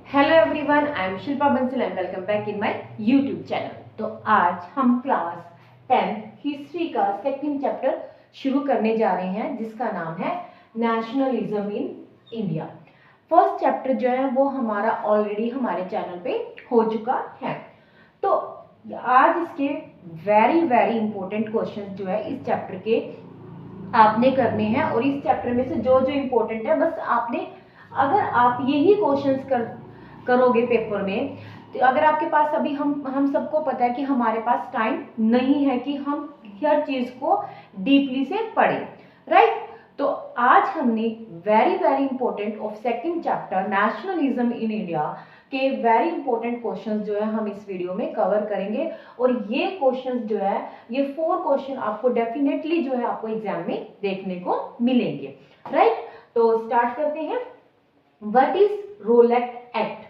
Hello everyone, I am Shilpa Bansal and welcome back in my YouTube channel. तो आज हम class 10 history का second chapter शुरू करने जा रहे हैं जिसका नाम है nationalism in India. First chapter जो है वो हमारा ऑलरेडी हमारे चैनल पे हो चुका है। तो आज इसके वेरी वेरी इंपॉर्टेंट क्वेश्चन जो है इस चैप्टर के आपने करने हैं और इस चैप्टर में से जो जो इंपॉर्टेंट है बस आपने, अगर आप यही क्वेश्चंस करोगे पेपर में, तो अगर आपके पास अभी हम सबको पता है कि हमारे पास टाइम नहीं है कि हम हर चीज को डीपली से पढ़ें, राइट। तो आज हमने very very important of second chapter nationalism in India के वेरी इंपॉर्टेंट क्वेश्चंस जो है हम इस वीडियो में कवर करेंगे। और ये क्वेश्चंस जो है, ये 4 क्वेश्चन आपको डेफिनेटली जो है आपको एग्जाम में देखने को मिलेंगे, राइट। तो स्टार्ट करते हैं। What is Rowlatt Act?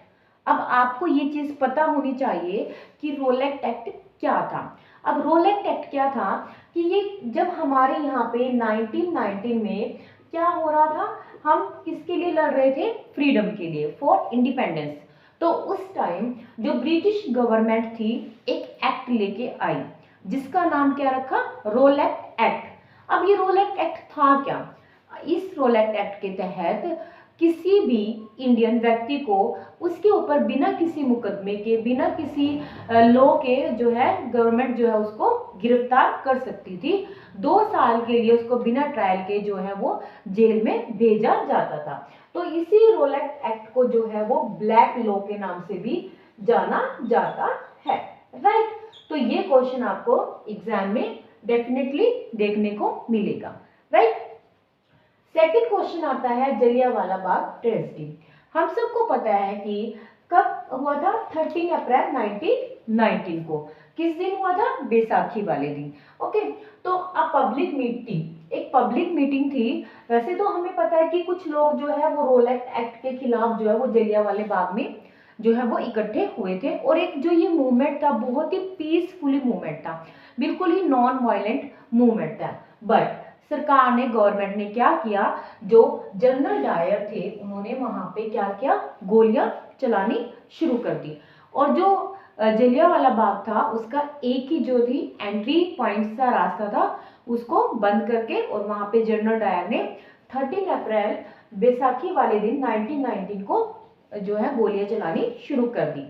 अब आपको ये चीज पता होनी चाहिए कि रोलेट एक्ट क्या था। अब रोलेट एक्ट क्या था कि ये जब हमारे यहाँ पे 1919 में क्या हो रहा था, हम किसके लिए लड़ रहे थे? फ्रीडम के लिए, फॉर इंडिपेंडेंस। तो उस टाइम जो ब्रिटिश गवर्नमेंट थी एक एक्ट लेके आई जिसका नाम क्या रखा? Rowlatt Act. अब ये रोलेट एक्ट था क्या? इस रोलेट एक्ट के तहत किसी भी इंडियन व्यक्ति को उसके ऊपर बिना किसी मुकदमे के, बिना किसी लॉ के जो है गवर्नमेंट जो है उसको गिरफ्तार कर सकती थी। 2 साल के लिए उसको बिना ट्रायल के जो है वो जेल में भेजा जाता था। तो इसी रोलेट एक्ट को जो है वो ब्लैक लॉ के नाम से भी जाना जाता है, राइट। तो ये क्वेश्चन आपको एग्जाम में डेफिनेटली देखने को मिलेगा, राइट। सेकंड क्वेश्चन आता है जलियांवाला बाग ट्रेजेडी। हम सबको पता है कि कब हुआ था? 13 अप्रैल 1919 को। किस दिन हुआ था? बैसाखी वाले दिन। ओके, तो अब एक पब्लिक मीटिंग थी। वैसे तो हमें पता है कि कुछ लोग जो है वो रोलेट एक्ट के खिलाफ जो है वो जलियांवाले बाग में जो है वो इकट्ठे हुए थे। और एक जो ये मूवमेंट था बहुत ही पीसफुली मूवमेंट था, बिल्कुल ही नॉन वायलेंट मूवमेंट था। बट सरकार ने, गवर्नमेंट ने क्या किया, जो जनरल डायर थे उन्होंने वहां पे क्या किया? गोलियां चलानी शुरू कर दी। और जो जलियांवाला बाग था उसका एक ही जो थी एंट्री पॉइंट सा रास्ता था उसको बंद करके, और वहां पे जनरल डायर ने 13 अप्रैल बैसाखी वाले दिन 1919 को जो है गोलियां चलानी शुरू कर दी।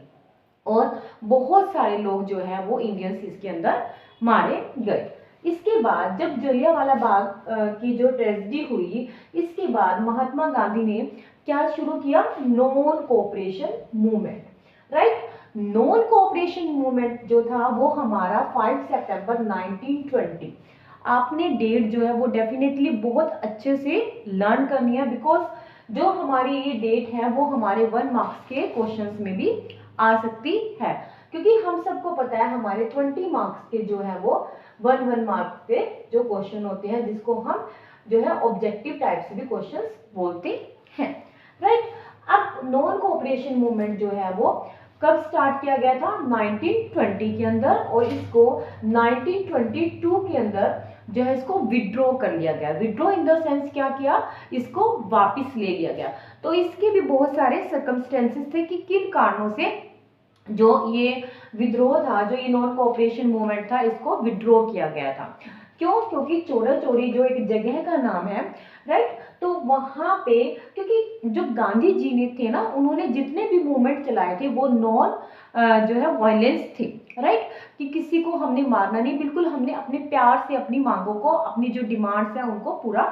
और बहुत सारे लोग जो है वो इंडियंस इसके अंदर मारे गए। इसके बाद जब जलियांवाला बाग की जो ट्रेजेडी हुई, इसके बाद महात्मा गांधी ने क्या शुरू किया? Non cooperation movement, right. Non cooperation movement जो था वो हमारा 5 सितंबर 1920। आपने डेट जो है वो डेफिनेटली बहुत अच्छे से लर्न करनी है, बिकॉज जो हमारी ये डेट है वो हमारे 1 मार्क्स के क्वेश्चंस में भी आ सकती है। क्योंकि हम सबको पता है हमारे 20 मार्क्स के जो है वो 1 मार्क्स के जो क्वेश्चन होते हैं जिसको हम जो है ऑब्जेक्टिव टाइप से भी क्वेश्चंस बोलते हैं, राइट। अब नॉन कोऑपरेशन मूवमेंट जो है वो कब स्टार्ट किया गया था? 1920 के अंदर, और इसको 1922 के अंदर जो है इसको विड्रॉ कर लिया गया। विड्रॉ इन द सेंस क्या किया? इसको वापस ले लिया गया। तो इसके भी बहुत सारे सर्कमस्टेंसेस थे कि किन कारणों से जो ये विद्रोह था, जो ये नॉन कोऑपरेशन मूवमेंट था, इसको विड्रॉ किया गया था। क्यों? क्योंकि चोरा चोरी जो एक जगह का नाम है, राइट। तो वहां पे क्योंकि जो गांधी जी ने थे ना, उन्होंने जितने भी मूवमेंट चलाए थे वो नॉन जो है वायलेंस थे, राइट। कि किसी को हमने मारना नहीं, बिल्कुल हमने अपने प्यार से अपनी मांगों को, अपनी जो डिमांड्स है उनको पूरा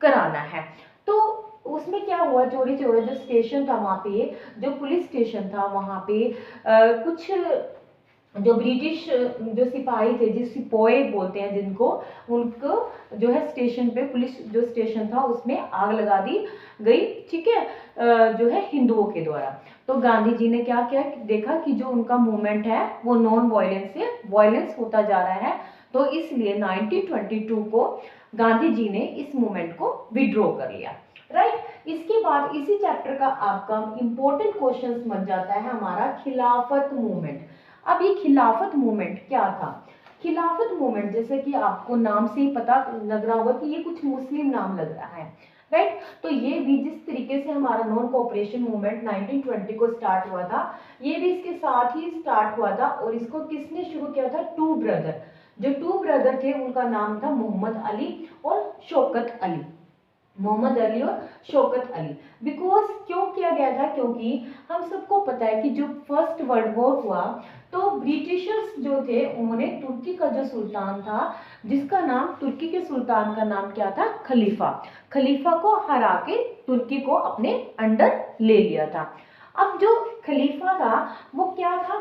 कराना है। तो उसमें क्या हुआ, चोरी चोरा जो स्टेशन था वहां पे, जो पुलिस स्टेशन था वहां पे कुछ जो ब्रिटिश जो सिपाही थे, जिस सिपोए बोलते हैं जिनको, उनको जो है स्टेशन पे, पुलिस जो स्टेशन था उसमें आग लगा दी गई, ठीक है, जो है हिंदुओं के द्वारा। तो गांधी जी ने क्या किया, देखा कि जो उनका मूवमेंट है वो नॉन वायलेंस से वायलेंस होता जा रहा है, तो इसलिए 1922 को गांधी जी ने इस मूवमेंट को विड्रॉ कर लिया, राइट। इसके बाद इसी चैप्टर का आपका इंपॉर्टेंट क्वेश्चन बन जाता है हमारा खिलाफत मूवमेंट। अब ये खिलाफत मूवमेंट क्या था? खिलाफत मूवमेंट जैसे कि आपको नाम से ही पता लग रहा होगा कि ये कुछ मुस्लिम नाम लग रहा है, राइट। तो ये भी जिस तरीके से हमारा नॉन कोऑपरेशन मूवमेंट 1920 को स्टार्ट हुआ था, ये भी इसके साथ ही स्टार्ट हुआ था। और इसको किसने शुरू किया था? Two brother. जो टू ब्रदर थे उनका नाम था मोहम्मद अली और शौकत अली। मोहम्मद अली और शौकत अली। बिकॉज क्यों किया गया था? क्योंकि हम सबको पता है कि जो फर्स्ट वर्ल्ड वॉर हुआ तो ब्रिटिशर्स जो थे उन्होंने तुर्की का जो सुल्तान था, जिसका नाम, तुर्की के सुल्तान का नाम क्या था? खलीफा। खलीफा को हरा के तुर्की को अपने अंडर ले लिया था। अब जो खलीफा था वो क्या था?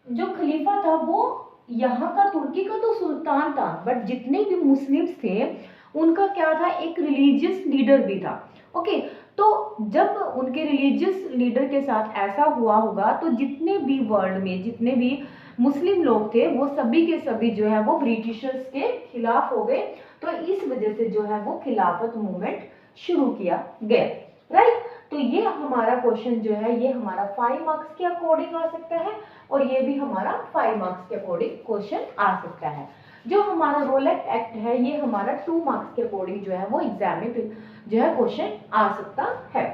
जो खलीफा था वो यहाँ का, तुर्की का तो सुल्तान था, बट जितने भी मुस्लिम्स थे उनका क्या था? एक रिलीजियस लीडर भी था। ओके, तो जब उनके रिलीजियस लीडर के साथ ऐसा हुआ होगा तो जितने भी वर्ल्ड में जितने भी मुस्लिम लोग थे वो सभी के सभी जो है वो ब्रिटिशर्स के खिलाफ हो गए। तो इस वजह से जो है वो खिलाफत मूवमेंट शुरू किया गया। राइट। तो ये हमारा क्वेश्चन जो है ये हमारा 5 मार्क्स के अकॉर्डिंग आ सकता है और ये भी हमारा 5 मार्क्स के अकॉर्डिंग क्वेश्चन आ सकता है। जो हमारा रोलेट एक्ट है ये हमारा 2 मार्क्स के अकॉर्डिंग जो है वो एग्जाम में जो है क्वेश्चन आ सकता है।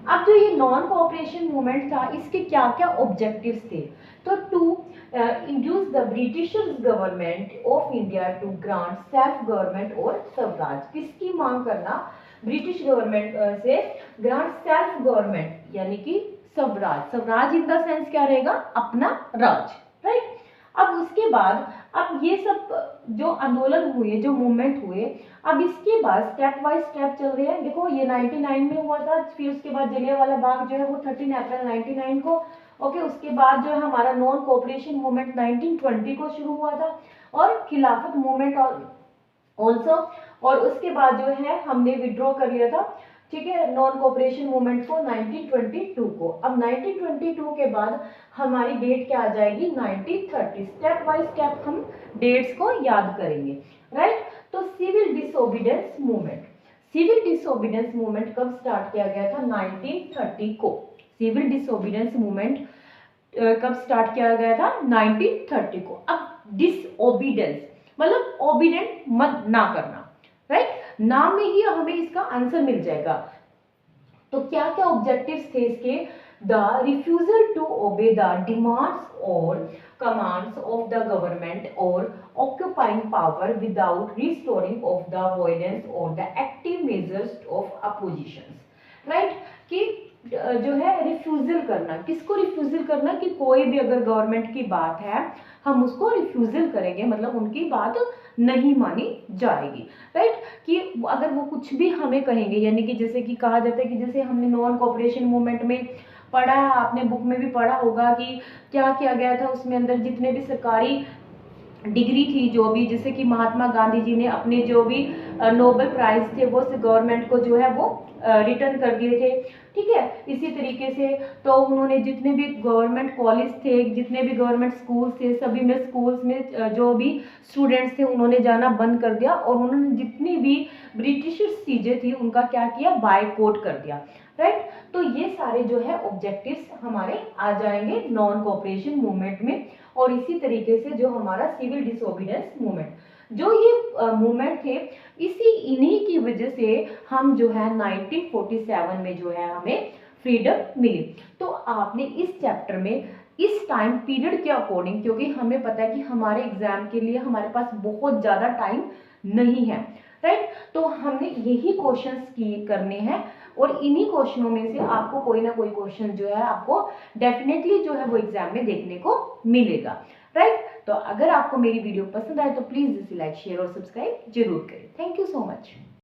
अब जो ये नॉन कोऑपरेशन मूवमेंट था इसके क्या क्या ऑब्जेक्टिव्स थे? तो to induce the Britishers government of India to grant self government और स्वराज। किसकी मांग करना? ब्रिटिश गवर्नमेंट से ग्रांट सेल्फ गवर्नमेंट यानी कि Swaraj. Swaraj in the sense क्या रहेगा? अपना राज। राइट। अब उसके बाद, अब ये सब जो आंदोलन हुए, जो मूवमेंट हुए, अब इसके बाद स्टेप बाय स्टेप चल रहे हैं। देखो ये 99 में हुआ था, फिर उसके बाद जलियांवाला बाग जो है वो 13 अप्रैल 99 को। ओके, उसके बाद जो है हमारा नॉन कोऑपरेशन मूवमेंट 1920 को शुरू हुआ था और खिलाफत मूवमेंट ऑल्सो। और उसके बाद जो है हमने विड्रॉ कर लिया था, ठीक है, नॉन कोऑपरेशन मूवमेंट को 1922 को। अब 1922 के बाद हमारी डेट क्या आ जाएगी? 1930। स्टेप बाय स्टेप हम डेट्स को याद करेंगे। राइट। तो civil disobedience movement, civil disobedience movement कब स्टार्ट किया गया था? 1930 को। सिविल डिसोबीडियंस मूवमेंट कब स्टार्ट किया गया था? 1930 को। अब डिसओबीडियंस मतलब ओबीडेंट मत ना करना। राइट। नाम में ही हमें इसका आंसर मिल जाएगा। तो क्या क्या ऑब्जेक्टिव्स थे इसके? The refusal to obey the demands और कमांड्स ऑफ द गवर्नमेंट और occupying power without restoring of the violence और the active measures of opposition. Right. कि जो है रिफ्यूजल करना, किसको रिफ्यूजल करना? कि कोई भी अगर गवर्नमेंट की बात है हम उसको रिफ्यूजल करेंगे, मतलब उनकी बात नहीं मानी जाएगी। राइट। कि अगर वो कुछ भी हमें कहेंगे, यानी कि जैसे कि कहा जाता है कि जैसे हमने नॉन कोऑपरेशन मूवमेंट में पढ़ा है, आपने बुक में भी पढ़ा होगा कि क्या किया गया था उसमें अंदर जितने भी सरकारी डिग्री थी, जो भी, जैसे कि महात्मा गांधी जी ने अपने जो भी नोबेल प्राइज थे वो गवर्नमेंट को जो है वो रिटर्न कर दिए थे। ठीक है। इसी तरीके से तो उन्होंने जितने भी गवर्नमेंट कॉलेज थे, जितने भी गवर्नमेंट स्कूल्स थे, सभी में स्कूल्स में जो भी स्टूडेंट्स थे उन्होंने जाना बंद कर दिया और उन्होंने जितनी भी ब्रिटिश चीजें थी उनका क्या किया? बायकॉट कर दिया। राइट। तो ये सारे जो है ऑब्जेक्टिव्स हमारे आ जाएंगे नॉन कोऑपरेशन मूवमेंट में। और इसी तरीके से जो हमारा सिविल डिसोबीडियंस मूवमेंट, जो ये मूवमेंट थे, इन्हीं की वजह से हम जो है 1947 में जो है हमें फ्रीडम मिली। तो आपने इस चैप्टर में इस टाइम पीरियड के अकॉर्डिंग, क्योंकि हमें पता है कि हमारे एग्जाम के लिए हमारे पास बहुत ज़्यादा टाइम नहीं है। राइट। तो हमने यही क्वेश्चंस करने हैं और इन्हीं क्वेश्चनों में से आपको कोई ना कोई क्वेश्चन जो है आपको डेफिनेटली जो है वो एग्जाम में देखने को मिलेगा। राइट। तो अगर आपको मेरी वीडियो पसंद आए तो प्लीज इसे लाइक, शेयर और सब्सक्राइब जरूर करें। Thank you so much.